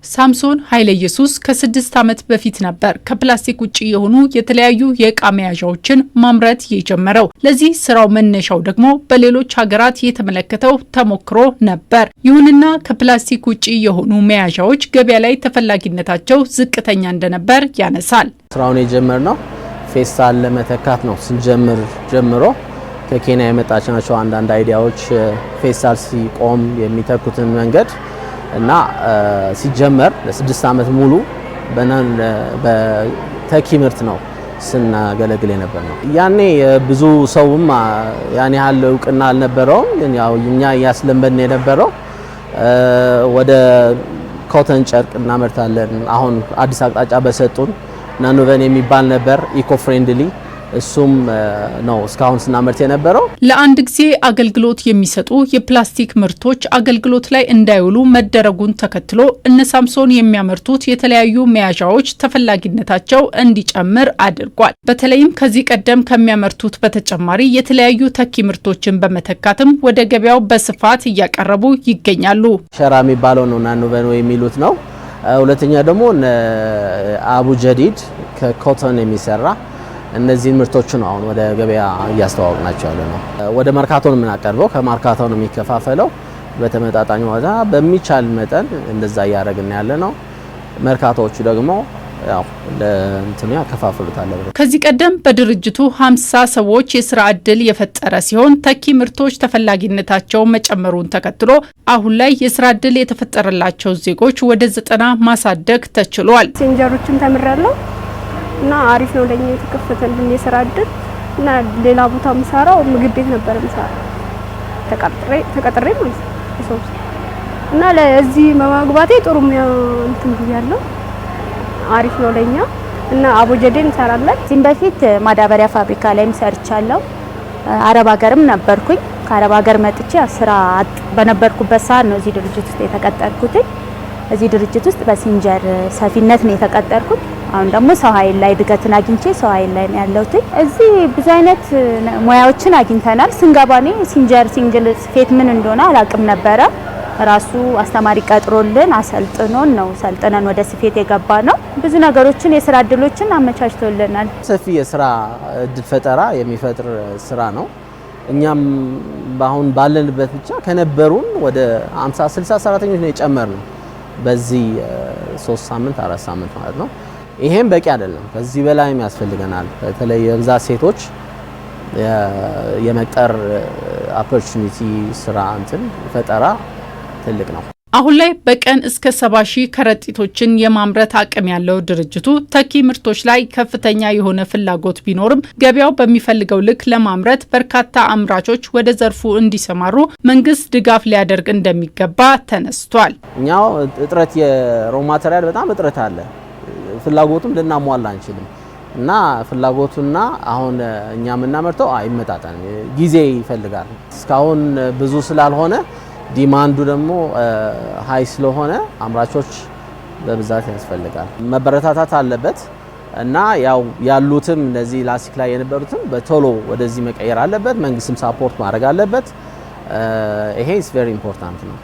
ሳምሶን ኃይለ ኢየሱስ ከ6 ዓመት በፊት ነበር ከፕላስቲክ ውጪ የሆኑ የተለያዩ የዕቃ መያዣዎችን ማምረት የጀመረው። ለዚህ ስራው መነሻው ደግሞ በሌሎች ሀገራት የተመለከተው ተሞክሮ ነበር። ይሁንና ከፕላስቲክ ውጪ የሆኑ መያዣዎች ገበያ ላይ ተፈላጊነታቸው ዝቅተኛ እንደነበር ያነሳል። ስራውን የጀመርነው ፌስታል ለመተካት ነው። ስንጀምር ጀምሮ ከኬንያ የመጣችናቸው አንዳንድ አይዲያዎች ፌስታል ሲቆም የሚተኩትን መንገድ እና ሲጀመር ለ6 ዓመት ሙሉ በተኪ ምርት ነው ስናገለግል የነበር ነው። ያኔ ብዙ ሰውም ያን ያህል እውቅና አልነበረውም። ያው እኛ ያስለመድን የነበረው ወደ ኮተን ጨርቅ እናመርታለን። አሁን አዲስ አቅጣጫ በሰጡን ናኖቨን የሚባል ነበር ኢኮ ፍሬንድሊ፣ እሱም ነው እስካሁን ስናመርት የነበረው። ለአንድ ጊዜ አገልግሎት የሚሰጡ የፕላስቲክ ምርቶች አገልግሎት ላይ እንዳይውሉ መደረጉን ተከትሎ እነ ሳምሶን የሚያመርቱት የተለያዩ መያዣዎች ተፈላጊነታቸው እንዲጨምር አድርጓል። በተለይም ከዚህ ቀደም ከሚያመርቱት በተጨማሪ የተለያዩ ተኪ ምርቶችን በመተካትም ወደ ገበያው በስፋት እያቀረቡ ይገኛሉ። ሸራ የሚባለው ነው ናኖቨን የሚሉት ነው። ሁለተኛ ደግሞ አቡ ጀዲድ ከኮተን የሚሰራ እነዚህ ምርቶች ነው አሁን ወደ ገበያ እያስተዋወቅናቸው ያለ ነው። ወደ መርካቶ ነው የምናቀርበው። ከመርካቶ ነው የሚከፋፈለው በተመጣጣኝ ዋጋ በሚቻል መጠን እንደዛ እያደረግን ያለ ነው። መርካቶቹ ደግሞ ያው ለእንትኑ ያከፋፍሉታል። ከዚህ ቀደም በድርጅቱ 50 ሰዎች የስራ ዕድል የፈጠረ ሲሆን ተኪ ምርቶች ተፈላጊነታቸው መጨመሩን ተከትሎ አሁን ላይ የስራ ዕድል የተፈጠረላቸው ዜጎች ወደ 90 ማሳደግ ተችሏል። ሴንጀሮችን ተምራለሁ እና አሪፍ ነው ለኛ የተከፈተልን የስራ ዕድል እና ሌላ ቦታ ምሰራው ምግብ ቤት ነበር ምሰራው ተቀጥሬ ማለት ነው እና ለዚህ መግባቴ ጥሩ እንትን ብያለሁ። አሪፍ ነው ለኛ እና አቦጀዴን እንሰራለን። እዚህም በፊት ማዳበሪያ ፋብሪካ ላይም ሰርቻለሁ። አረብ ሀገርም ነበርኩኝ። ከአረብ ሀገር መጥቼ ስራ በነበርኩበት ሰዓት ነው እዚህ ድርጅት ውስጥ የተቀጠርኩት። እዚህ ድርጅት ውስጥ በሲንጀር ሰፊነት ነው የተቀጠርኩት። አሁን ደግሞ ሰው ኃይል ላይ ድገትን አግኝቼ ሰው ኃይል ላይ ነው ያለሁት። እዚህ ብዙ አይነት ሙያዎችን አግኝተናል። ስንገባኔ ሲንጀር ሲንግል ስፌት ምን እንደሆነ አላውቅም ነበረ። ራሱ አስተማሪ ቀጥሮልን አሰልጥኖን ነው ሰልጥነን ወደ ስፌት የገባ ነው። ብዙ ነገሮችን የስራ እድሎችን አመቻችቶልናል። ሰፊ የስራ እድል ፈጠራ የሚፈጥር ስራ ነው። እኛም አሁን ባለንበት ብቻ ከነበሩን ወደ 50 60 ሰራተኞች ነው የጨመርነው በዚህ 3 ሳምንት 4 ሳምንት ማለት ነው። ይሄም በቂ አይደለም፣ ከዚህ በላይም ያስፈልገናል። በተለይ የብዛት ሴቶች የመቅጠር ኦፖርቹኒቲ ስራ እንትን ፈጠራ ትልቅ ነው። አሁን ላይ በቀን እስከ 70,000 ከረጢቶችን የማምረት አቅም ያለው ድርጅቱ ተኪ ምርቶች ላይ ከፍተኛ የሆነ ፍላጎት ቢኖርም ገበያው በሚፈልገው ልክ ለማምረት በርካታ አምራቾች ወደ ዘርፉ እንዲሰማሩ መንግስት ድጋፍ ሊያደርግ እንደሚገባ ተነስቷል። እኛው እጥረት የሮ ማቴሪያል በጣም እጥረት አለ። ፍላጎቱም ልናሟላ አንችልም እና ፍላጎቱና አሁን እኛ የምናመርተው አይመጣጠንም፣ ጊዜ ይፈልጋል። እስካሁን ብዙ ስላልሆነ ዲማንዱ ደግሞ ሃይ ስለሆነ አምራቾች በብዛት ያስፈልጋል። መበረታታት አለበት እና ያው ያሉትም እነዚህ ላስቲክ ላይ የነበሩትም በቶሎ ወደዚህ መቀየር አለበት። መንግስትም ሳፖርት ማድረግ አለበት። ይሄ ኢዝ ቬሪ ኢምፖርታንት ነው።